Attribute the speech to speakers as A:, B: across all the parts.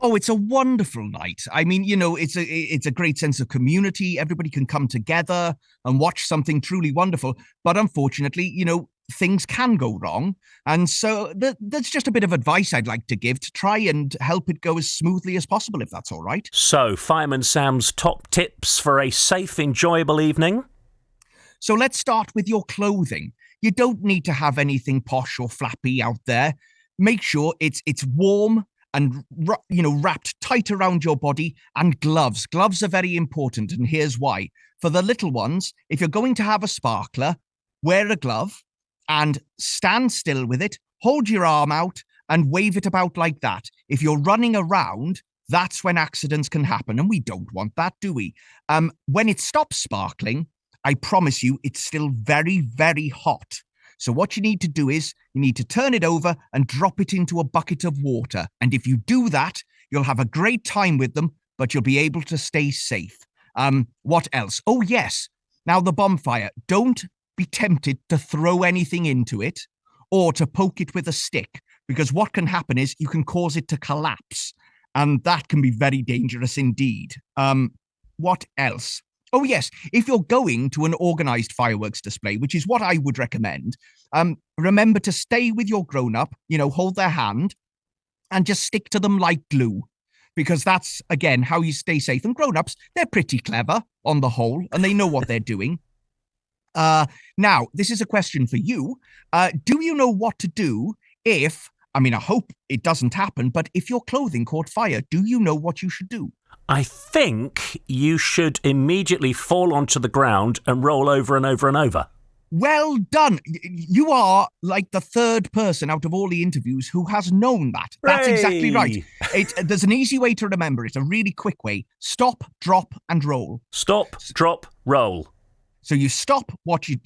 A: Oh, it's a wonderful night. I mean, it's a great sense of community. Everybody can come together and watch something truly wonderful. But unfortunately, things can go wrong. And so that's just a bit of advice I'd like to give to try and help it go as smoothly as possible, if that's all right.
B: So, Fireman Sam's top tips for a safe, enjoyable evening?
A: So let's start with your clothing. You don't need to have anything posh or flappy out there. Make sure it's warm and wrapped tight around your body, and gloves. Gloves are very important, and here's why. For the little ones, if you're going to have a sparkler, wear a glove and stand still with it, hold your arm out and wave it about like that. If you're running around, that's when accidents can happen, and we don't want that, do we? When it stops sparkling, I promise you it's still very, very hot. So what you need to do is you need to turn it over and drop it into a bucket of water. And if you do that, you'll have a great time with them, but you'll be able to stay safe. What else? Oh, yes. Now, the bonfire. Don't be tempted to throw anything into it or to poke it with a stick, because what can happen is you can cause it to collapse. And that can be very dangerous indeed. What else? Oh, yes, if you're going to an organised fireworks display, which is what I would recommend, remember to stay with your grown-up, hold their hand and just stick to them like glue, because that's, again, how you stay safe. And grown-ups, they're pretty clever on the whole, and they know what they're doing. Now, this is a question for you. Do you know what to do if, I hope it doesn't happen, but if your clothing caught fire, do you know what you should do?
B: I think you should immediately fall onto the ground and roll over and over and over.
A: Well done. You are like the third person out of all the interviews who has known that. That's exactly right. There's an easy way to remember it, a really quick way. Stop, drop, and roll.
B: Stop, drop, roll.
A: So you stop,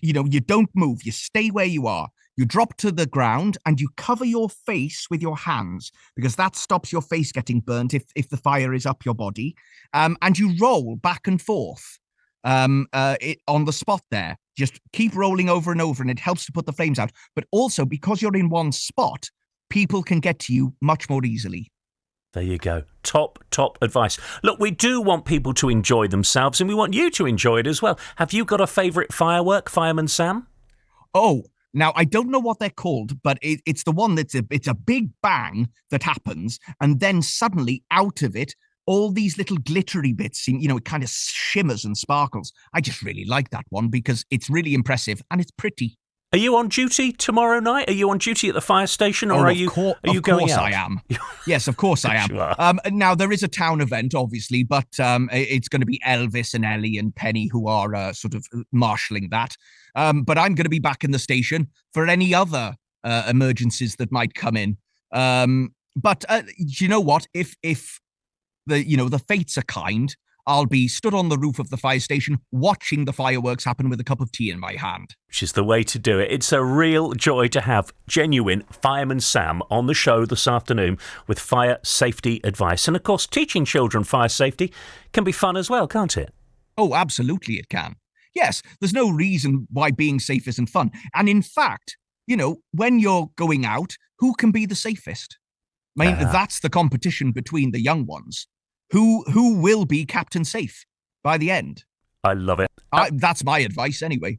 A: you don't move. You stay where you are. You drop to the ground and you cover your face with your hands, because that stops your face getting burnt if the fire is up your body. And you roll back and forth on the spot there. Just keep rolling over and over, and it helps to put the flames out. But also, because you're in one spot, people can get to you much more easily.
B: There you go. Top advice. Look, we do want people to enjoy themselves, and we want you to enjoy it as well. Have you got a favourite firework, Fireman Sam?
A: Oh, now, I don't know what they're called, but it's the one it's a big bang that happens, and then suddenly out of it, all these little glittery bits, it kind of shimmers and sparkles. I just really like that one because it's really impressive and it's pretty.
B: Are you on duty tomorrow night? Are you on duty at the fire station, or are you going out?
A: Of course I am. Yes, of course I am. Now, there is a town event, obviously, but it's going to be Elvis and Ellie and Penny who are sort of marshalling that. But I'm going to be back in the station for any other emergencies that might come in. But you know what? If the fates are kind, I'll be stood on the roof of the fire station watching the fireworks happen with a cup of tea in my hand.
B: Which is the way to do it. It's a real joy to have genuine Fireman Sam on the show this afternoon with fire safety advice. And of course, teaching children fire safety can be fun as well, can't it?
A: Oh, absolutely it can. Yes, there's no reason why being safe isn't fun. And in fact, when you're going out, who can be the safest? That's the competition between the young ones. Who will be Captain Safe by the end?
B: I love it.
A: That's my advice anyway.